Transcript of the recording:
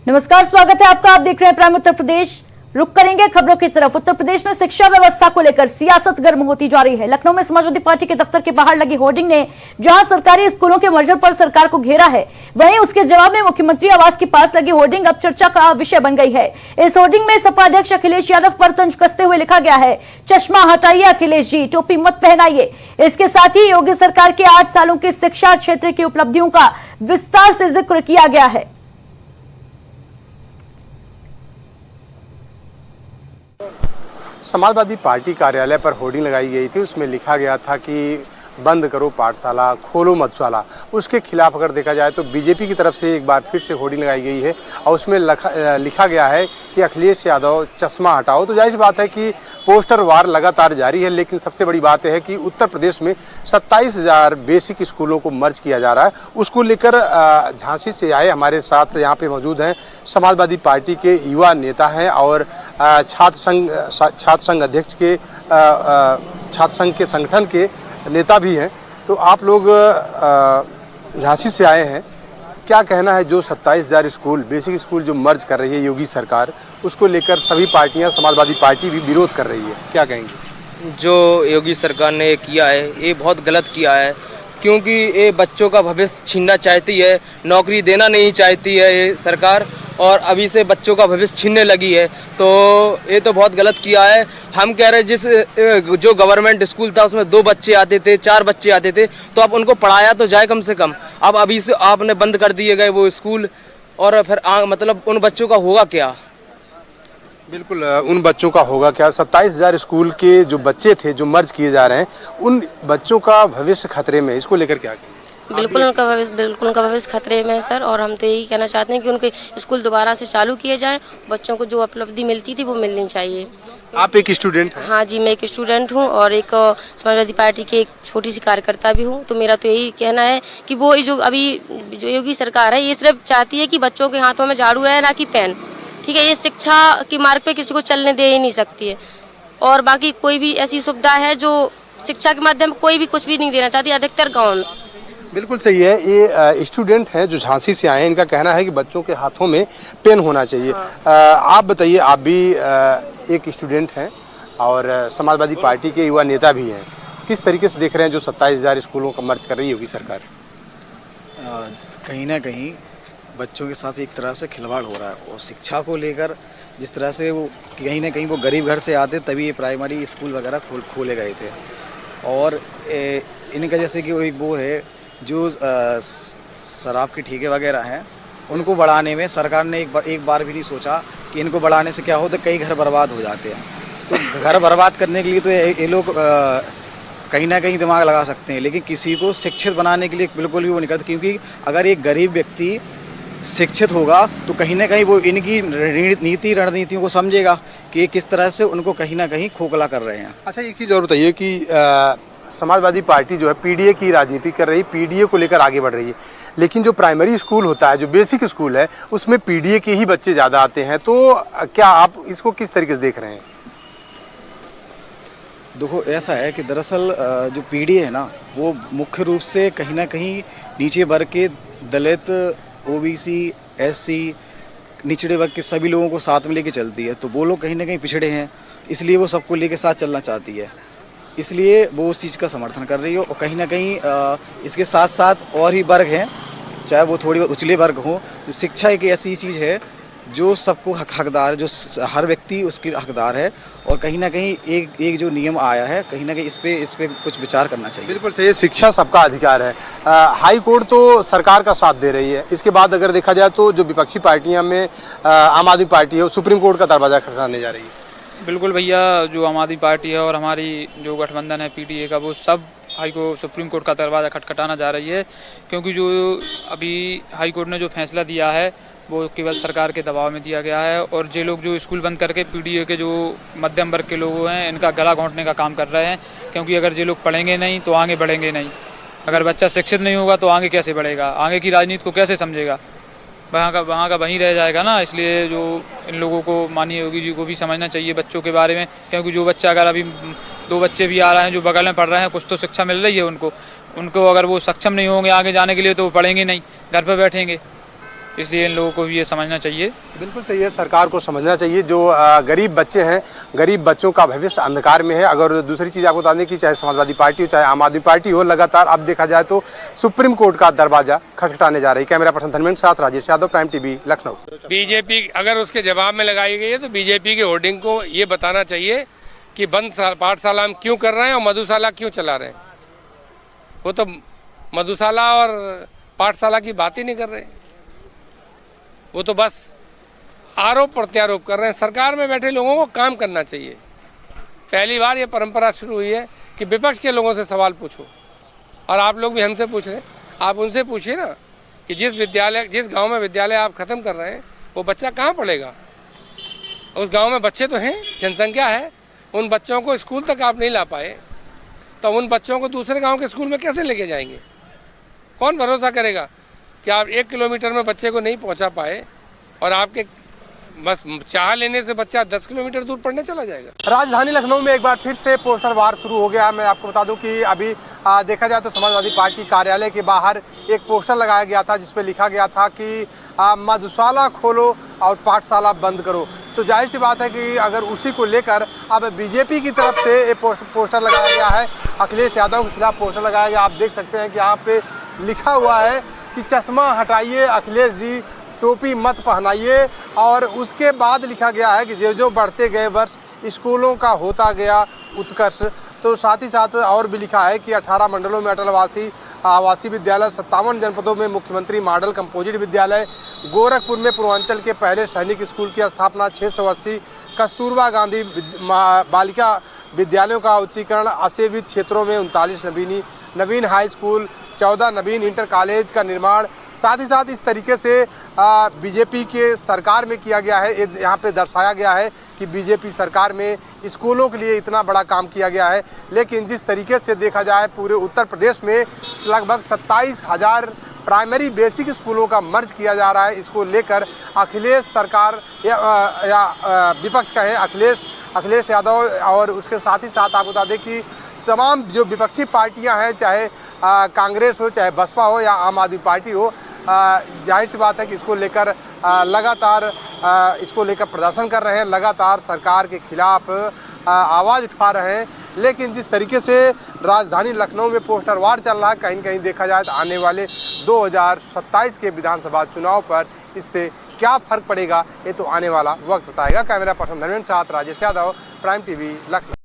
नमस्कार, स्वागत है आपका। आप देख रहे हैं प्राइम उत्तर प्रदेश। रुक करेंगे खबरों की तरफ। उत्तर प्रदेश में शिक्षा व्यवस्था को लेकर सियासत गर्म होती जा रही है। लखनऊ में समाजवादी पार्टी के दफ्तर के बाहर लगी होर्डिंग ने जहां सरकारी स्कूलों के मर्जर पर सरकार को घेरा है, वहीं उसके जवाब में मुख्यमंत्री आवास के पास लगी होर्डिंग अब चर्चा का विषय बन गई है। इस होर्डिंग में सपा अध्यक्ष अखिलेश यादव पर तंज कसते हुए लिखा गया है, चश्मा हटाइए अखिलेश जी, टोपी मत पहनाइए। इसके साथ ही योगी सरकार के 8 सालों की शिक्षा क्षेत्र की उपलब्धियों का विस्तार से जिक्र किया गया है। समाजवादी पार्टी कार्यालय पर होर्डिंग लगाई गई थी। उसमें लिखा गया था कि बंद करो पाठशाला, खोलो मधुशाला। उसके खिलाफ अगर देखा जाए तो बीजेपी की तरफ से एक बार फिर से होर्डिंग लगाई गई है और उसमें लिखा गया है कि अखिलेश यादव चश्मा हटाओ। तो जाहिर सी बात है कि पोस्टर वार लगातार जारी है, लेकिन सबसे बड़ी बात है कि उत्तर प्रदेश में 27,000 बेसिक स्कूलों को मर्ज किया जा रहा है। उसको लेकर झांसी से आए हमारे साथ यहाँ पे मौजूद हैं समाजवादी पार्टी के युवा नेता हैं और छात्र संघ अध्यक्ष के छात्र संघ के संगठन के नेता भी हैं। तो आप लोग झांसी से आए हैं, क्या कहना है जो 27,000 स्कूल बेसिक स्कूल जो मर्ज कर रही है योगी सरकार, उसको लेकर सभी पार्टियां, समाजवादी पार्टी भी विरोध कर रही है, क्या कहेंगे? जो योगी सरकार ने किया है ये बहुत गलत किया है, क्योंकि ये बच्चों का भविष्य छीनना चाहती है, नौकरी देना नहीं चाहती है ये सरकार, और अभी से बच्चों का भविष्य छीनने लगी है। तो ये तो बहुत गलत किया है। हम कह रहे हैं जो गवर्नमेंट स्कूल था उसमें 2 बच्चे आते थे, 4 बच्चे आते थे, तो अब उनको पढ़ाया तो जाए कम से कम। अब अभी से आपने बंद कर दिए गए वो स्कूल, और फिर मतलब उन बच्चों का होगा क्या? बिल्कुल, उन बच्चों का होगा क्या? 27,000 स्कूल के जो बच्चे थे जो मर्ज किए जा रहे हैं, उन बच्चों का भविष्य खतरे में, इसको लेकर क्या कहेंगे? बिल्कुल उनका भविष्य खतरे में है सर, और हम तो यही कहना चाहते हैं कि उनके स्कूल दोबारा से चालू किए जाएं। बच्चों को जो उपलब्धि मिलती थी वो मिलनी चाहिए। आप एक स्टूडेंट हैं? हाँ जी, मैं एक स्टूडेंट हूँ और एक समाजवादी पार्टी की एक छोटी सी कार्यकर्ता भी हूँ। तो मेरा तो यही कहना है कि वो जो योगी सरकार है ये सिर्फ चाहती है कि बच्चों के हाथों में झाड़ू रहे, ना कि पेन। ठीक है, ये शिक्षा के मार्ग पे किसी को चलने दे ही नहीं सकती है। और बाकी कोई भी ऐसी सुविधा है जो शिक्षा के माध्यम कोई भी कुछ भी नहीं देना चाहती अधिकतर गाँव में। बिल्कुल सही है। ये स्टूडेंट हैं जो झांसी से आए हैं, इनका कहना है कि बच्चों के हाथों में पेन होना चाहिए। आप बताइए, आप भी एक स्टूडेंट हैं और समाजवादी पार्टी के युवा नेता भी हैं, किस तरीके से देख रहे हैं जो 27,000 स्कूलों का मर्ज कर रही है योगी सरकार? कहीं ना कहीं बच्चों के साथ एक तरह से खिलवाड़ हो रहा है, और शिक्षा को लेकर जिस तरह से वो कहीं ना कहीं वो गरीब घर से आते तभी ये प्राइमरी स्कूल वगैरह खोले गए थे। और इनका जैसे कि वो है जो शराब के ठेके वगैरह हैं, उनको बढ़ाने में सरकार ने एक बार भी नहीं सोचा कि इनको बढ़ाने से क्या हो, तो कई घर बर्बाद हो जाते हैं। तो घर बर्बाद करने के लिए तो ये लोग कहीं ना कहीं दिमाग लगा सकते हैं, लेकिन किसी को शिक्षित बनाने के लिए बिल्कुल भी वो नहीं करते। क्योंकि अगर एक गरीब व्यक्ति शिक्षित होगा तो कहीं ना कहीं वो इनकी रणनीतियों को समझेगा कि ये किस तरह से उनको कहीं ना कहीं खोखला कर रहे हैं। अच्छा, एक चीज़ और बताइए कि समाजवादी पार्टी जो है पीडीए की राजनीति कर रही है, पीडीए को लेकर आगे बढ़ रही है, लेकिन जो प्राइमरी स्कूल होता है, जो बेसिक स्कूल है, उसमें पीडीए के ही बच्चे ज़्यादा आते हैं। तो क्या आप इसको किस तरीके से देख रहे हैं? देखो, ऐसा है कि दरअसल जो पीडीए है ना, वो मुख्य रूप से कहीं ना कहीं नीचे वर्ग के दलित, ओबीसी, एससी, निचले वर्ग के सभी लोगों को साथ में लेके चलती है। तो वो लोग कहीं ना कहीं पिछड़े हैं, इसलिए वो सबको लेके साथ चलना चाहती है, इसलिए वो उस चीज़ का समर्थन कर रही हो। और कहीं ना कहीं इसके साथ साथ और ही वर्ग हैं, चाहे वो थोड़ी उछले वर्ग हों। तो शिक्षा एक ऐसी चीज़ है जो सबको हकदार, जो हर व्यक्ति उसकी हकदार है। और कहीं ना कहीं एक जो नियम आया है, कहीं ना कहीं इस पे कुछ विचार करना चाहिए। बिल्कुल सही है, शिक्षा सबका अधिकार है। हाई कोर्ट तो सरकार का साथ दे रही है। इसके बाद अगर देखा जाए तो जो विपक्षी पार्टियां में आम आदमी पार्टी है, वो सुप्रीम कोर्ट का दरवाजा खटखटाने जा रही है। बिल्कुल भैया, जो आम आदमी पार्टी है और हमारी जो गठबंधन है पीडीए का, वो सब सुप्रीम कोर्ट का दरवाज़ा खटखटाना जा रही है। क्योंकि जो अभी हाई कोर्ट ने जो फैसला दिया है वो केवल सरकार के दबाव में दिया गया है, और जो लोग जो स्कूल बंद करके पीडीए के जो मध्यम वर्ग के लोग हैं इनका गला घोंटने का काम कर रहे हैं। क्योंकि अगर ये लोग पढ़ेंगे नहीं तो आगे बढ़ेंगे नहीं। अगर बच्चा शिक्षित नहीं होगा तो आगे कैसे बढ़ेगा, आगे की राजनीति को कैसे समझेगा, वहाँ का वहीं रह जाएगा ना। इसलिए जो इन लोगों को, माननीय योगी जी को भी समझना चाहिए बच्चों के बारे में। क्योंकि जो बच्चा, अगर अभी 2 बच्चे भी आ रहे हैं जो बगल में पढ़ रहे हैं, कुछ तो शिक्षा मिल रही है उनको अगर वो सक्षम नहीं होंगे आगे जाने के लिए तो वो पढ़ेंगे नहीं, घर पर बैठेंगे। इसलिए इन लोगों को भी ये समझना चाहिए। बिल्कुल सही है, सरकार को समझना चाहिए। जो गरीब बच्चे हैं, गरीब बच्चों का भविष्य अंधकार में है। अगर दूसरी चीज़ आपको बता दें कि चाहे समाजवादी पार्टी हो चाहे आम आदमी पार्टी हो, लगातार अब देखा जाए तो सुप्रीम कोर्ट का दरवाजा खटखटाने जा रही। कैमरा पर्सन धर्मेंद्र के साथ Rajesh Yadav, prime TV, Lucknow. BJP अगर उसके जवाब में लगाई गई है तो बीजेपी के होर्डिंग को ये बताना चाहिए कि बंद पाठशाला हम क्यों कर रहे हैं और मधुशाला क्यों चला रहे हैं। वो तो मधुशाला और पाठशाला की बात ही नहीं कर रहे, वो तो बस आरोप प्रत्यारोप कर रहे हैं। सरकार में बैठे लोगों को काम करना चाहिए। पहली बार ये परंपरा शुरू हुई है कि विपक्ष के लोगों से सवाल पूछो, और आप लोग भी हमसे पूछ रहे हैं। आप उनसे पूछिए ना कि जिस गांव में विद्यालय आप ख़त्म कर रहे हैं वो बच्चा कहाँ पढ़ेगा। उस गांव में बच्चे तो हैं, जनसंख्या है, उन बच्चों को स्कूल तक आप नहीं ला पाए तो उन बच्चों को दूसरे गाँव के स्कूल में कैसे लेके जाएंगे। कौन भरोसा करेगा कि आप 1 किलोमीटर में बच्चे को नहीं पहुंचा पाए और आपके बस चाह लेने से बच्चा 10 किलोमीटर दूर पढ़ने चला जाएगा। राजधानी लखनऊ में एक बार फिर से पोस्टर वार शुरू हो गया। मैं आपको बता दूं कि अभी देखा जाए तो समाजवादी पार्टी कार्यालय के बाहर एक पोस्टर लगाया गया था जिसमें लिखा गया था कि मधुशाला खोलो और पाठशाला बंद करो। तो जाहिर सी बात है कि अगर उसी को लेकर अब बीजेपी की तरफ से एक पोस्टर लगाया गया है, अखिलेश यादव के खिलाफ पोस्टर लगाया गया। आप देख सकते हैं कि यहाँ पे लिखा हुआ है कि चश्मा हटाइए अखिलेश जी, टोपी मत पहनाइए। और उसके बाद लिखा गया है कि जो बढ़ते गए वर्ष स्कूलों का होता गया उत्कर्ष। तो साथ ही साथ और भी लिखा है कि 18 मंडलों में अटल आवासीय विद्यालय, 57 जनपदों में मुख्यमंत्री मॉडल कंपोजिट विद्यालय, गोरखपुर में पूर्वांचल के पहले सैनिक स्कूल की स्थापना, 680 कस्तूरबा गांधी बालिका विद्यालयों का उच्चीकरण, असेवित क्षेत्रों में 39 नवीन हाई स्कूल, 14 नवीन इंटर कॉलेज का निर्माण। साथ ही साथ इस तरीके से बीजेपी के सरकार में किया गया है। यहाँ पे दर्शाया गया है कि बीजेपी सरकार में स्कूलों के लिए इतना बड़ा काम किया गया है। लेकिन जिस तरीके से देखा जाए पूरे उत्तर प्रदेश में लगभग 27,000 प्राइमरी बेसिक स्कूलों का मर्ज किया जा रहा है। इसको लेकर अखिलेश सरकार या विपक्ष कहें अखिलेश यादव और उसके साथ ही साथ आपको बता दें कि तमाम जो विपक्षी पार्टियां हैं, चाहे कांग्रेस हो चाहे बसपा हो या आम आदमी पार्टी हो, जाहिर सी बात है कि इसको लेकर लगातार प्रदर्शन कर रहे हैं, लगातार सरकार के खिलाफ आवाज़ उठा रहे हैं। लेकिन जिस तरीके से राजधानी लखनऊ में पोस्टर वार चल रहा है, कहीं न कहीं देखा जाए तो आने वाले 2027 के विधानसभा चुनाव पर इससे क्या फ़र्क पड़ेगा ये तो आने वाला वक्त बताएगा। कैमरा पर्सन धर्मेंद्र के साथ राजेश यादव, प्राइम टीवी, लखनऊ।